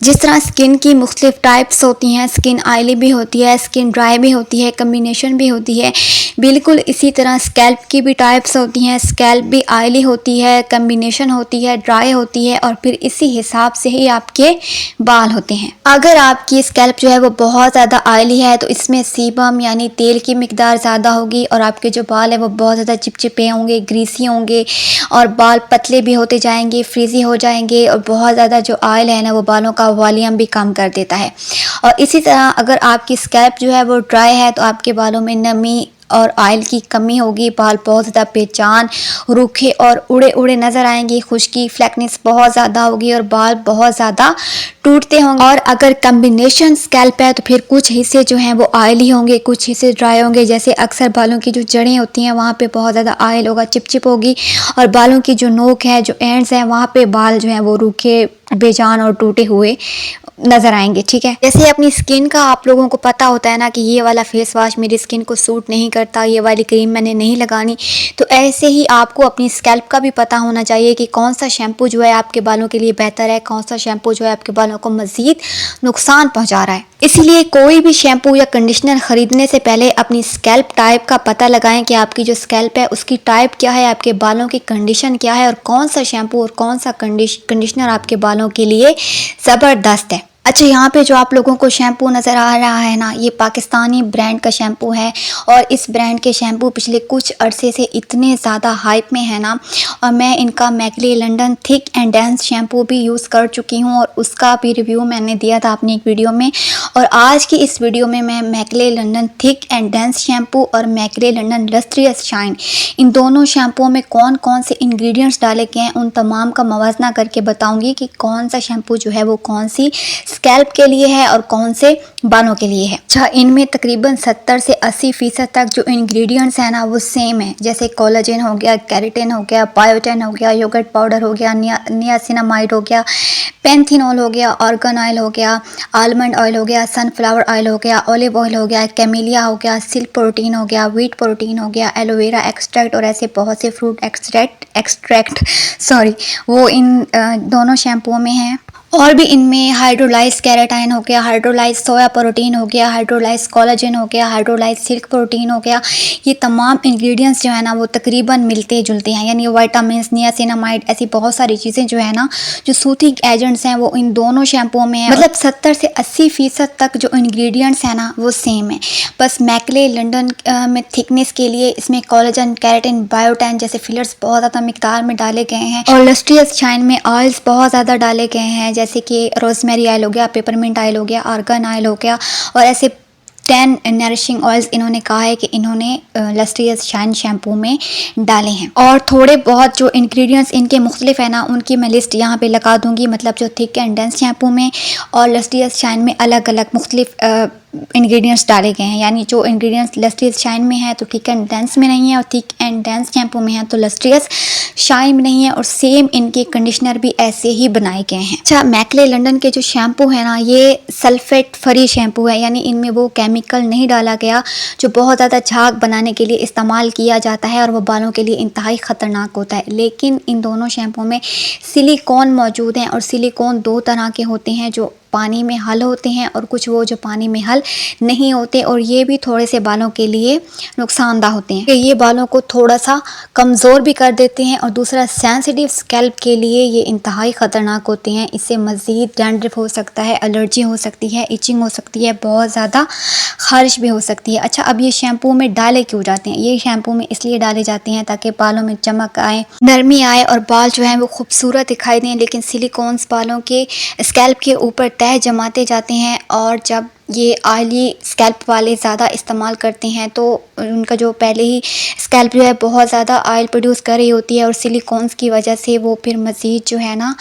जिस तरह स्किन की मुख्तलिफ टाइप्स होती हैं, स्किन ऑयली भी होती है, स्किन ड्राई भी होती है, कम्बिनेशन भी होती है, बिल्कुल इसी तरह स्कैल्प की भी टाइप्स होती हैं। स्कैल्प भी ऑयली होती है, कम्बिनेशन होती है, ड्राई होती है और फिर इसी हिसाब से ही आपके बाल होते हैं। अगर आपकी स्कैल्प जो है वो बहुत ज़्यादा ऑयली है तो इसमें सीबम यानी तेल की मिकदार ज़्यादा होगी और आपके जो बाल है वो बहुत ज़्यादा चिपचिपे होंगे, ग्रीसी होंगे और बाल पतले भी होते जाएंगे, फ्रीजी हो जाएंगे और बहुत ज़्यादा जो ऑयल है ना वो बालों का वॉल्यूम भी कम कर देता है। और इसी तरह अगर आपकी स्कैल्प जो है वो ड्राई है तो आपके बालों में नमी और ऑयल की कमी होगी, बाल बहुत ज़्यादा बेजान, रूखे और उड़े उड़े नज़र आएंगे, खुश्की फ्लैकनेस बहुत ज़्यादा होगी और बाल बहुत ज़्यादा टूटते होंगे। और अगर कम्बिनेशन स्कैल्प है तो फिर कुछ हिस्से जो हैं वो ऑयली होंगे, कुछ हिस्से ड्राई होंगे। जैसे अक्सर बालों की जो जड़ें होती हैं वहाँ पे बहुत ज़्यादा ऑयल होगा, चिपचिप होगी और बालों की जो नोक है, जो एंड्स हैं, वहाँ पे बाल जो हैं वो रूखे, बेजान और टूटे हुए नज़र आएंगे। ठीक है, जैसे अपनी स्किन का आप लोगों को पता होता है ना कि ये वाला फेस वॉश मेरी स्किन को सूट नहीं करता, ये वाली क्रीम मैंने नहीं लगानी, तो ऐसे ही आपको अपनी स्कैल्प का भी पता होना चाहिए कि कौन सा शैम्पू जो है आपके बालों के लिए बेहतर है, कौन सा शैम्पू जो है आपके बालों को मज़ीद नुकसान पहुंचा रहा है। इसीलिए कोई भी शैम्पू या कंडीशनर ख़रीदने से पहले अपनी स्कैल्प टाइप का पता लगाएं कि आपकी जो स्कैल्प है उसकी टाइप क्या है, आपके बालों की कंडीशन क्या है और कौन सा शैम्पू और कौन सा कंडीशनर आपके बालों के लिए ज़बरदस्त है। अच्छा, यहाँ पे जो आप लोगों को शैम्पू नज़र आ रहा है ना, ये पाकिस्तानी ब्रांड का शैम्पू है और इस ब्रांड के शैम्पू पिछले कुछ अरसे से इतने ज़्यादा हाइप में है ना, और मैं इनका McClay London thick and dense shampoo भी यूज़ कर चुकी हूँ और उसका भी रिव्यू मैंने दिया था अपनी एक वीडियो में। और आज की इस वीडियो में मैं McClay London thick and dense shampoo और मैकले लंदन लस्ट्रियस शाइन, इन दोनों शैम्पुओं में कौन कौन से इंग्रेडिएंट्स डाले गए हैं उन तमाम का मवाजना करके बताऊँगी कि कौन सा शैम्पू जो है वो कौन सी स्कैल्प के लिए है और कौन से बालों के लिए है। अच्छा, इनमें तकरीबन 70 से 80% तक जो इंग्रेडिएंट्स हैं ना वो सेम है। जैसे कोलाजन हो गया, केराटिन हो गया, बायोटिन हो गया, योगर्ट पाउडर हो गया, नियासिनामाइड हो गया, पेंथिनॉल हो गया, ऑर्गन ऑयल हो गया, आलमंड ऑयल हो गया, सनफ्लावर ऑयल हो गया, ऑलिव ऑयल हो गया, कैमेलिया हो गया, सिल्क प्रोटीन हो गया, व्हीट प्रोटीन हो गया, एलोवेरा एक्सट्रैक्ट और ऐसे बहुत से फ्रूट एक्सट्रैक्ट वो इन दोनों शैम्पुओं में हैं। और भी इनमें हाइड्रोलाइज केराटिन हो गया, हाइड्रोलाइज सोया प्रोटीन हो गया, हाइड्रोलाइज कोलाजन हो गया, हाइड्रोलाइज सिल्क प्रोटीन हो गया। ये तमाम इंग्रेडिएंट्स जो है ना वो तकरीबन मिलते जुलते हैं, यानी विटामिन, नियासिनामाइड, ऐसी बहुत सारी चीज़ें जो है ना, जो सूथिंग एजेंट्स हैं वो इन दोनों शैम्पुओं में है। मतलब 70 से 80% तक जो इंग्रेडिएंट्स हैं ना वो सेम है। बस मैकले लंदन में थिकनेस के लिए इसमें कोलाजन, केराटिन, बायोटिन जैसे फिलर्स बहुत ज़्यादा मिकदार में डाले गए हैं और लस्ट्रियस शाइन में ऑयल्स बहुत ज़्यादा डाले गए हैं, जैसे कि रोजमेरी ऑयल हो गया, पेपरमिंट ऑयल हो गया, आर्गन ऑयल हो गया और ऐसे 10 नरिशिंग ऑयल्स इन्होंने कहा है कि इन्होंने लस्ट्रियस शाइन शैम्पू में डाले हैं। और थोड़े बहुत जो इंग्रेडिएंट्स इनके मुख्तलिफ है ना उनकी मैं लिस्ट यहाँ पे लगा दूंगी, मतलब जो थिक एंड डेंस शैम्पू में और लस्ट्रियस शाइन में अलग अलग मुख्तलिफ इंग्रेडिएंट्स डाले गए हैं। यानी जो इंग्रेडिएंट्स लस्ट्रियस शाइन में है तो थिक एंड डेंस में नहीं है और थिक एंड डेंस शैम्पू में है तो लस्ट्रियस शाइन में नहीं है। और सेम इनके कंडीशनर भी ऐसे ही बनाए गए हैं। अच्छा, मैकले लंदन के जो शैम्पू है ना ये सल्फेट फ्री शैम्पू है, यानी इनमें वो केमिकल नहीं डाला गया जो बहुत ज़्यादा झाग बनाने के लिए इस्तेमाल किया जाता है और वो बालों के लिए इंतहाई ख़तरनाक होता है। लेकिन इन दोनों शैम्पू में सिलिकॉन मौजूद हैं और सिलिकॉन दो तरह के होते हैं, जो पानी में हल होते हैं और कुछ वो जो पानी में हल नहीं होते, और ये भी थोड़े से बालों के लिए नुकसानदा होते हैं। ये बालों को थोड़ा सा कमज़ोर भी कर देते हैं और दूसरा सेंसिटिव स्कैल्प के लिए ये इंतहाई ख़तरनाक होते हैं। इससे मज़ीद डैंड्रफ हो सकता है, एलर्जी हो सकती है, इचिंग हो सकती है, बहुत ज़्यादा ख़ारिश भी हो सकती है। अच्छा, अब ये शैम्पू में डाले क्यों जाते हैं? ये शैम्पू में इसलिए डाले जाते हैं ताकि बालों में चमक आए, नरमी आए और बाल जो हैं वो खूबसूरत दिखाई दें। लेकिन सिलिकॉन्स बालों के स्कैल्प के ऊपर तह जमाते जाते हैं और जब ये ऑयली स्कैल्प वाले ज़्यादा इस्तेमाल करते हैं तो उनका जो पहले ही स्कैल्प जो है बहुत ज़्यादा ऑयल प्रोड्यूस कर रही होती है और सिलिकॉन्स की वजह से वो फिर मज़ीद जो है ना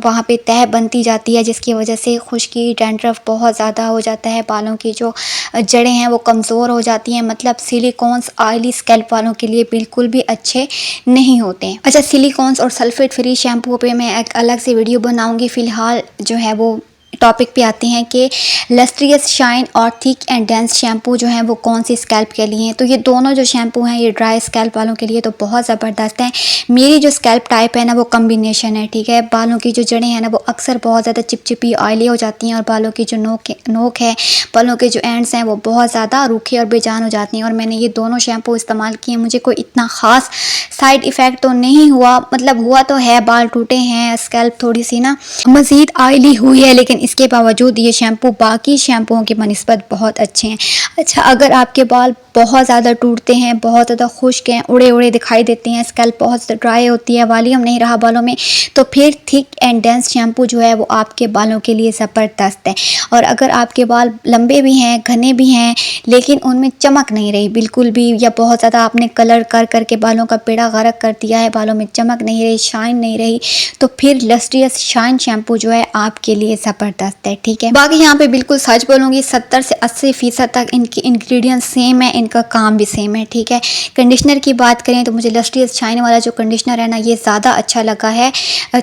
वहाँ पे तह बनती जाती है, जिसकी वजह से खुश्की, डैंड्रफ बहुत ज़्यादा हो जाता है, बालों की जो जड़ें हैं वो कमज़ोर हो जाती हैं। मतलब सिलिकॉन्स ऑयली स्कैल्प वालों के लिए बिल्कुल भी अच्छे नहीं होते हैं। अच्छा, सिलिकॉन्स और सल्फेट फ्री शैम्पू पे मैं एक अलग से वीडियो बनाऊँगी। फ़िलहाल जो है वो टॉपिक पे आते हैं कि लस्ट्रियस शाइन और थिक एंड डेंस शैम्पू जो हैं वो कौन सी स्कैल्प के लिए हैं। तो ये दोनों जो शैम्पू हैं ये ड्राई स्कैल्प वालों के लिए तो बहुत ज़बरदस्त हैं। मेरी जो स्कैल्प टाइप है ना वो कम्बिनेशन है, ठीक है। बालों की जो जड़ें हैं ना वो अक्सर बहुत ज़्यादा चिपचिपी ऑयली हो जाती हैं और बालों की जो नोक है, बालों के जो एंड्स हैं वो बहुत ज़्यादा रूखे और बेजान हो जाती हैं। और मैंने ये दोनों शैम्पू इस्तेमाल किए, मुझे कोई इतना ख़ास साइड इफ़ेक्ट तो नहीं हुआ, मतलब हुआ तो है, बाल टूटे हैं, स्कैल्प थोड़ी सी ना मज़ीद ऑयली हुई है, लेकिन इसके बावजूद ये शैम्पू बाकी शैम्पुओं की बनिस्बत बहुत अच्छे हैं। अच्छा, अगर आपके बाल बहुत ज़्यादा टूटते हैं, बहुत ज़्यादा खुश्क हैं, उड़े उड़े दिखाई देते हैं, स्कैल्प बहुत ड्राई होती है, वॉल्यूम नहीं रहा बालों में, तो फिर थिक एंड डेंस शैम्पू जो है वो आपके बालों के लिए ज़बरदस्त है। और अगर आपके बाल लंबे भी हैं, घने भी हैं, लेकिन उनमें चमक नहीं रही बिल्कुल भी, या बहुत ज़्यादा आपने कलर कर करके बालों का बेड़ा गर्क कर दिया है, बालों में चमक नहीं रही, शाइन नहीं रही, तो फिर लस्ट्रियस शाइन शैम्पू जो है आपके लिए ज़बरदस्त है, ठीक है। बाकी यहाँ पे बिल्कुल सच बोलूँगी 70 से 80% तक इनकी इंग्रेडिएंट्स सेम है, इनका काम भी सेम है, ठीक है। कंडीशनर की बात करें तो मुझे लस्ट्रियस शाइन वाला जो कंडीशनर है ना ये ज़्यादा अच्छा लगा है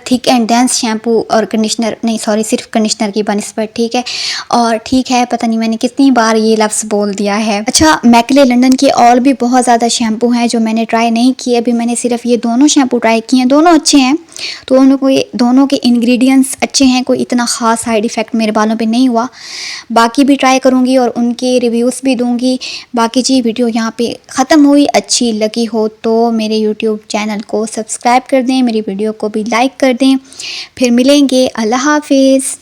थिक एंड डेंस शैम्पू और कंडीशनर नहीं, सॉरी, सिर्फ कंडीशनर की बनिस्बत, ठीक है। और ठीक है, पता नहीं मैंने कितनी बार ये लफ्ज़ बोल दिया है। अच्छा, मैकले लंदन के और भी बहुत ज़्यादा शैम्पू हैं जो मैंने ट्राई नहीं किए, अभी मैंने सिर्फ ये दोनों शैम्पू ट्राई किए हैं, दोनों अच्छे हैं। तो दोनों के इंग्रेडिएंट्स अच्छे हैं, कोई इतना ख़ास साइड इफ़ेक्ट मेरे बालों पे नहीं हुआ। बाकी भी ट्राई करूँगी और उनके रिव्यूज़ भी दूँगी। बाकी जी वीडियो यहाँ पे ख़त्म हुई, अच्छी लगी हो तो मेरे यूट्यूब चैनल को सब्सक्राइब कर दें, मेरी वीडियो को भी लाइक कर दें। फिर मिलेंगे, अल्लाह हाफिज़।